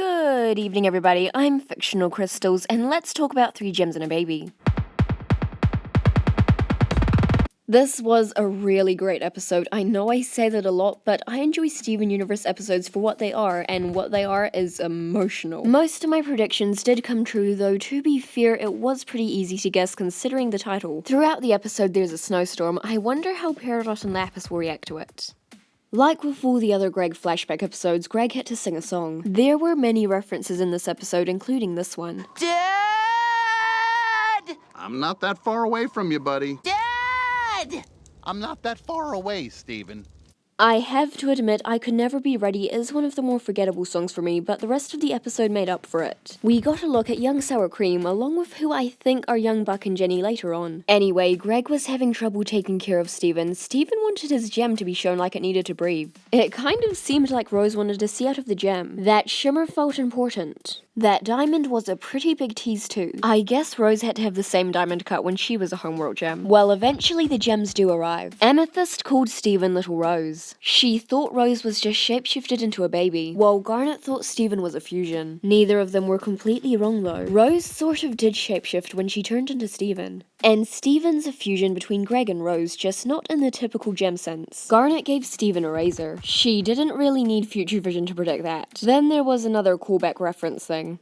Good evening, everybody. I'm Fictional Crystals, and let's talk about 3 Gems and a Baby. This was a really great episode. I know I say that a lot, but I enjoy Steven Universe episodes for what they are, and what they are is emotional. Most of my predictions did come true, though to be fair, it was pretty easy to guess considering the title. Throughout the episode there's a snowstorm. I wonder how Peridot and Lapis will react to it. Like with all the other Greg flashback episodes, Greg had to sing a song. There were many references in this episode, including this one. Dad! I'm not that far away from you, buddy. Dad! I'm not that far away, Steven. I have to admit, I Could Never Be Ready is one of the more forgettable songs for me, but the rest of the episode made up for it. We got a look at young Sour Cream, along with who I think are young Buck and Jenny later on. Anyway, Greg was having trouble taking care of Steven. Steven wanted his gem to be shown like it needed to breathe. It kind of seemed like Rose wanted to see out of the gem. That shimmer felt important. That diamond was a pretty big tease too. I guess Rose had to have the same diamond cut when she was a HomeWorld gem. Well, eventually the gems do arrive. Amethyst called Steven Little Rose. She thought Rose was just shapeshifted into a baby, while Garnet thought Steven was a fusion. Neither of them were completely wrong though. Rose sort of did shapeshift when she turned into Steven. And Steven's a fusion between Greg and Rose, just not in the typical gem sense. Garnet gave Steven a razor. She didn't really need future vision to predict that. Then there was another callback reference thing.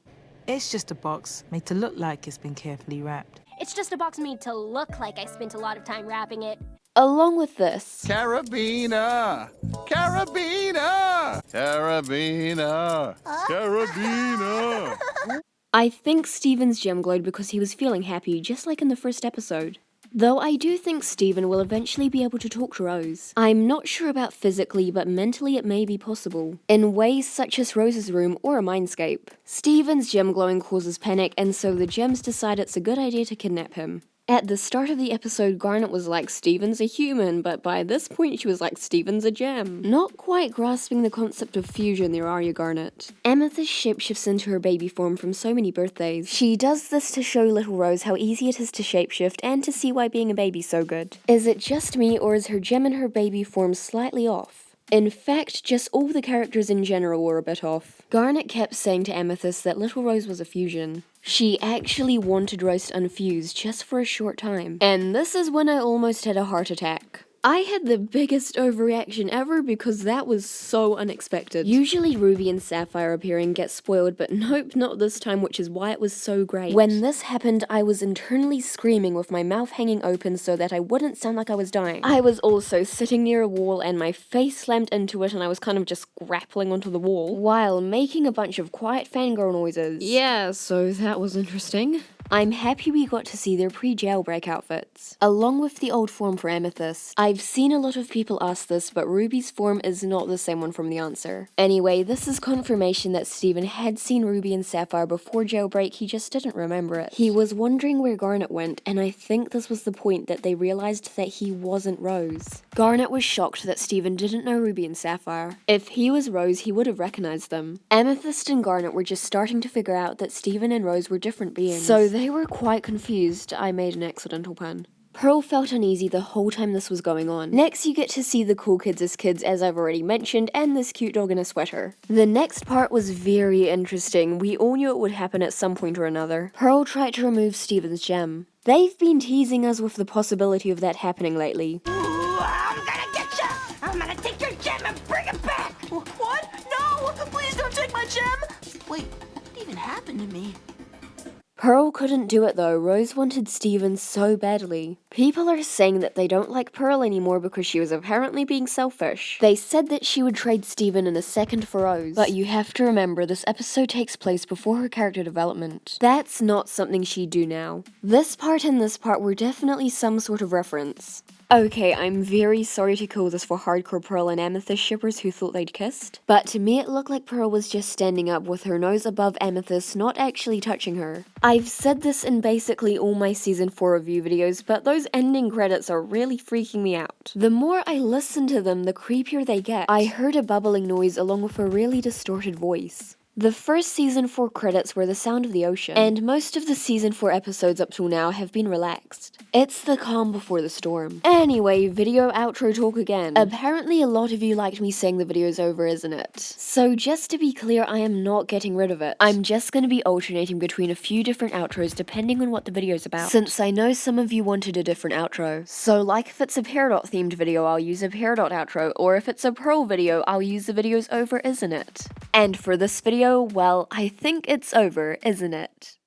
It's just a box made to look like it's been carefully wrapped. It's just a box made to look like I spent a lot of time wrapping it. Along with this, Carabiner! Carabiner! Carabiner! Carabiner! I think Steven's gem glowed because he was feeling happy, just like in the first episode. Though I do think Steven will eventually be able to talk to Rose. I'm not sure about physically, but mentally it may be possible, in ways such as Rose's room or a mindscape. Steven's gem glowing causes panic, and so the gems decide it's a good idea to kidnap him. At the start of the episode, Garnet was like, Steven's a human, but by this point she was like, Steven's a gem. Not quite grasping the concept of fusion there, are you, Garnet? Amethyst shapeshifts into her baby form from so many birthdays. She does this to show little Rose how easy it is to shapeshift and to see why being a baby's so good. Is it just me, or is her gem and her baby form slightly off? In fact, just all the characters in general were a bit off. Garnet kept saying to Amethyst that little Rose was a fusion. She actually wanted Rose to unfuse just for a short time. And this is when I almost had a heart attack. I had the biggest overreaction ever because that was so unexpected. Usually Ruby and Sapphire appearing get spoiled, but nope, not this time, which is why it was so great. When this happened, I was internally screaming with my mouth hanging open so that I wouldn't sound like I was dying. I was also sitting near a wall and my face slammed into it and I was kind of just grappling onto the wall while making a bunch of quiet fangirl noises. Yeah, so that was interesting. I'm happy we got to see their pre-jailbreak outfits, along with the old form for Amethyst. I've seen a lot of people ask this, but Ruby's form is not the same one from the answer. Anyway, this is confirmation that Steven had seen Ruby and Sapphire before jailbreak, he just didn't remember it. He was wondering where Garnet went, and I think this was the point that they realized that he wasn't Rose. Garnet was shocked that Steven didn't know Ruby and Sapphire. If he was Rose, he would have recognized them. Amethyst and Garnet were just starting to figure out that Steven and Rose were different beings. So they were quite confused. I made an accidental pun. Pearl felt uneasy the whole time this was going on. Next you get to see the cool kids as kids, as I've already mentioned, and this cute dog in a sweater. The next part was very interesting. We all knew it would happen at some point or another. Pearl tried to remove Steven's gem. They've been teasing us with the possibility of that happening lately. Ooh, I'm gonna get you! I'm gonna take your gem and bring it back! What? No! Please don't take my gem! Wait, what even happened to me? Pearl couldn't do it though. Rose wanted Steven so badly. People are saying that they don't like Pearl anymore because she was apparently being selfish. They said that she would trade Steven in a second for Rose. But you have to remember, this episode takes place before her character development. That's not something she'd do now. This part and this part were definitely some sort of reference. Okay, I'm very sorry to call this for hardcore Pearl and Amethyst shippers who thought they'd kissed, but to me it looked like Pearl was just standing up with her nose above Amethyst, not actually touching her. I've said this in basically all my season 4 review videos, but those ending credits are really freaking me out. The more I listen to them, the creepier they get. I heard a bubbling noise along with a really distorted voice. The first season 4 credits were the sound of the ocean, and most of the season 4 episodes up till now have been relaxed. It's the calm before the storm. Anyway, video outro talk again. Apparently a lot of you liked me saying the videos over, isn't it? So just to be clear, I am not getting rid of it. I'm just gonna be alternating between a few different outros depending on what the video's about, since I know some of you wanted a different outro. So like if it's a Peridot themed video, I'll use a Peridot outro, or if it's a Pearl video, I'll use the videos over, isn't it? And for this video, well, I think it's over, isn't it?